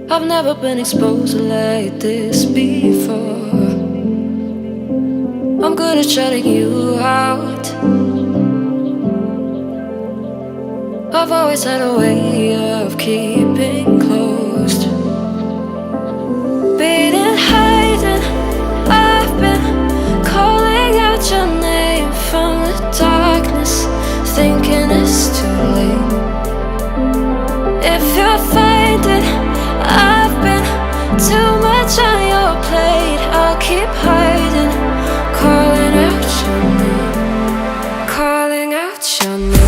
I've never been exposed like this before. I'm good at shutting you out. I've always had a way of keeping closed. Beating, hiding, I've been calling out your name from the darkness, thinking it's too late. If you'll find it, I've been too much on your plate. I'll keep hiding, calling out your name, calling out your name.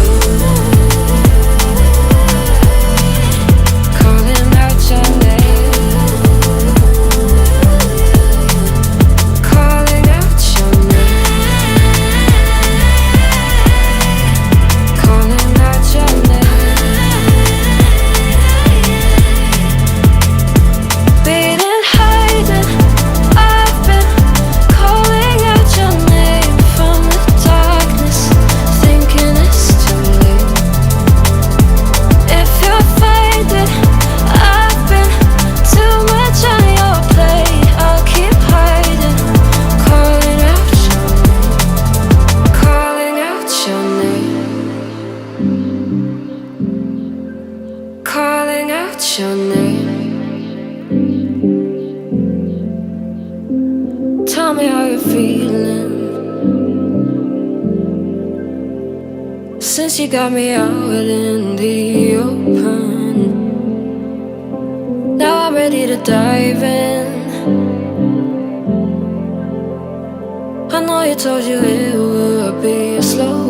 Calling out your name. Tell me how you're feeling since you got me out in the open. Now I'm ready to dive in. I know you told you it would be a slow